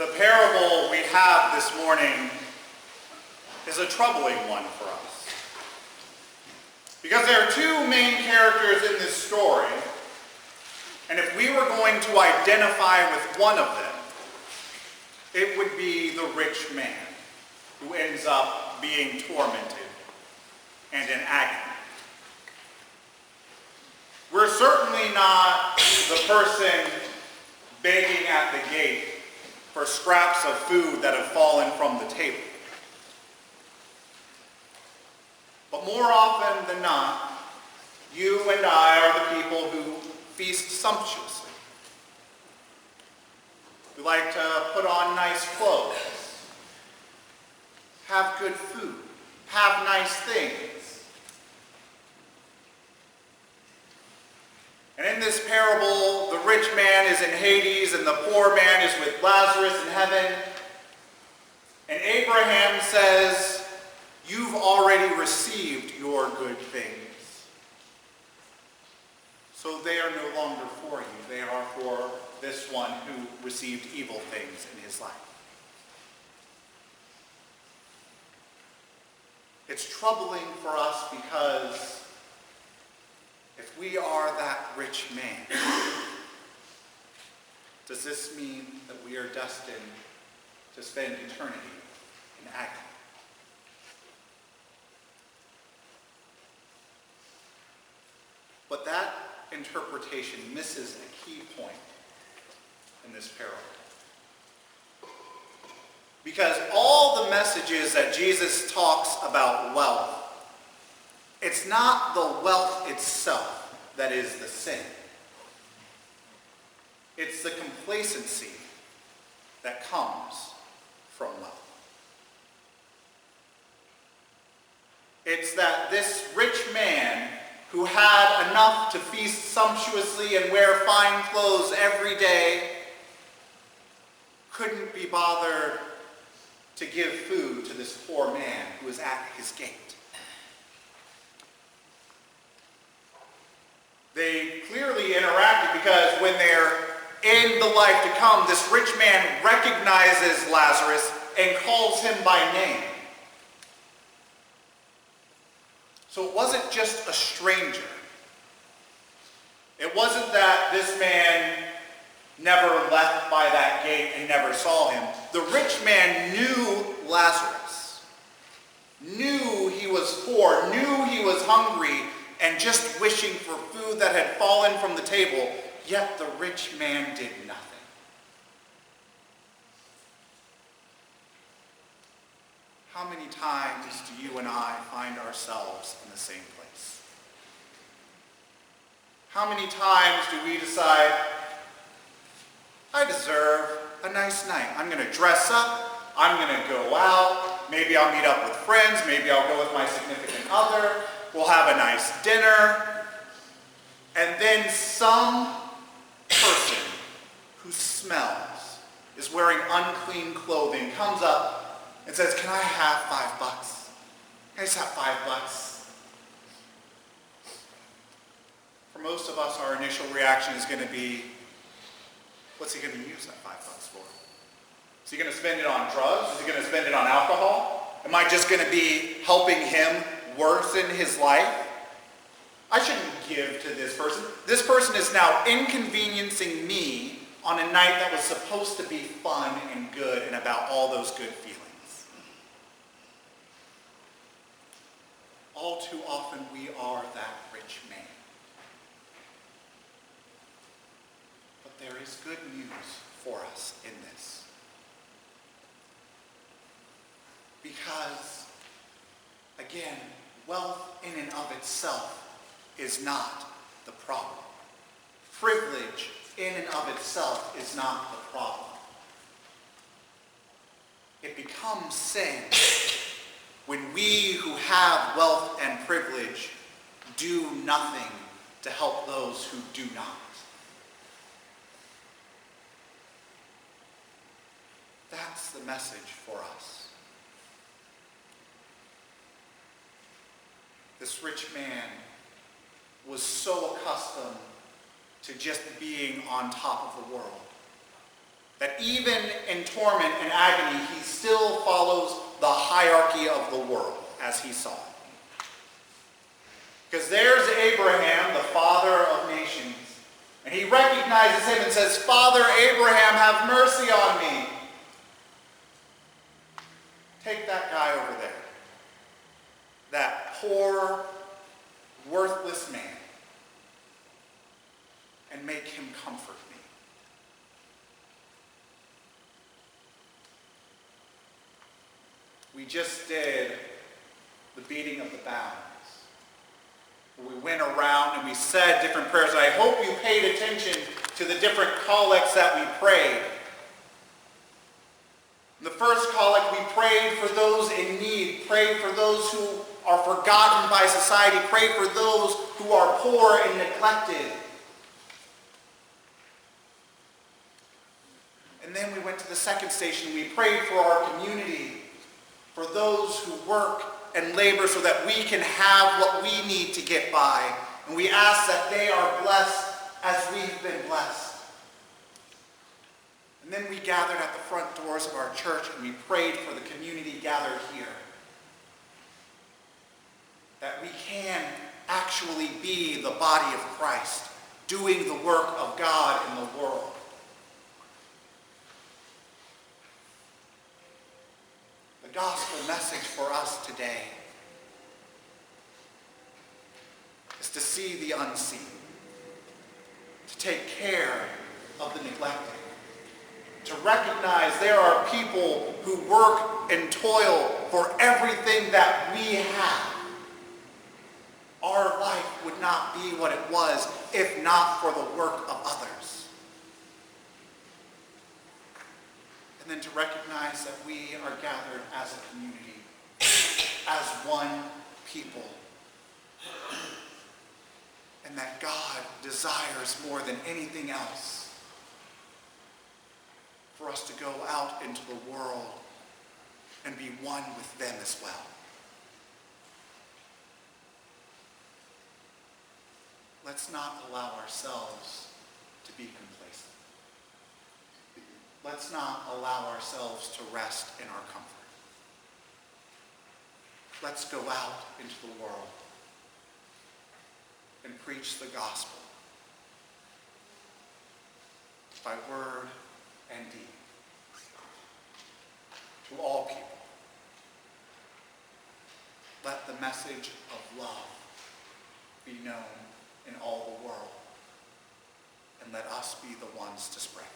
The parable we have this morning is a troubling one for us. Because there are two main characters in this story, and if we were going to identify with one of them, it would be the rich man who ends up being tormented and in agony. We're certainly not the person begging at the gate for scraps of food that have fallen from the table. But more often than not, you and I are the people who feast sumptuously. We like to put on nice clothes, have good food, have nice things. And in this parable, the rich man is in Hades and the poor man is with Lazarus in heaven. And Abraham says, "You've already received your good things. So they are no longer for you. They are for this one who received evil things in his life." It's troubling for us because if we are that rich man, does this mean that we are destined to spend eternity in agony? But that interpretation misses a key point in this parable. Because all the messages that Jesus talks about wealth, it's not the wealth itself that is the sin. It's the complacency that comes from wealth. It's that this rich man who had enough to feast sumptuously and wear fine clothes every day couldn't be bothered to give food to this poor man who was at his gate. They clearly interacted because when they're in the life to come, this rich man recognizes Lazarus and calls him by name. So it wasn't just a stranger. It wasn't that this man never left by that gate and never saw him. The rich man knew Lazarus, knew he was poor, knew he was hungry, and just wishing for food that had fallen from the table, yet the rich man did nothing. How many times do you and I find ourselves in the same place? How many times do we decide, I deserve a nice night. I'm going to dress up. I'm going to go out. Maybe I'll meet up with friends. Maybe I'll go with my significant other. We'll have a nice dinner. And then some person who smells, is wearing unclean clothing, comes up and says, "Can I have $5? Can I just have $5? For most of us, our initial reaction is going to be, what's he going to use that $5 for? Is he going to spend it on drugs? Is he going to spend it on alcohol? Am I just going to be helping him worsen his life? I shouldn't give to this person. This person is now inconveniencing me on a night that was supposed to be fun and good and about all those good feelings." All too often we are that rich man. But there is good news for us in this. Because, again, wealth in and of itself is not the problem. Privilege in and of itself is not the problem. It becomes sin when we who have wealth and privilege do nothing to help those who do not. That's the message for us. This rich man was so accustomed to just being on top of the world That even in torment and agony, he still follows the hierarchy of the world as he saw it. Because there's Abraham, the father of nations, and he recognizes him and says, "Father Abraham, have mercy on me." Take that guy over there, that poor, worthless man, and make him comfort me. We just did the beating of the bounds. We went around and we said different prayers. I hope you paid attention to the different collects that we prayed. In the first collect, we prayed for those in need, prayed for those who are forgotten by society, prayed for those who are poor and neglected. And then we went to the second station. We prayed for our community, for those who work and labor so that we can have what we need to get by. And we ask that they are blessed as we've been blessed. And then we gathered at the front doors of our church and we prayed for the community gathered here. That we can actually be the body of Christ, doing the work of God in the world. The gospel message for us today is to see the unseen, to take care of the neglected, to recognize there are people who work and toil for everything that we have. Our life would not be what it was if not for the work of others. And then to recognize that we are gathered as a community, as one people. And that God desires more than anything else for us to go out into the world and be one with them as well. Let's not allow ourselves to be complacent. Let's not allow ourselves to rest in our comfort. Let's go out into the world and preach the gospel by word and deed to all people. Let the message of love be known in all the world, and let us be the ones to spread it.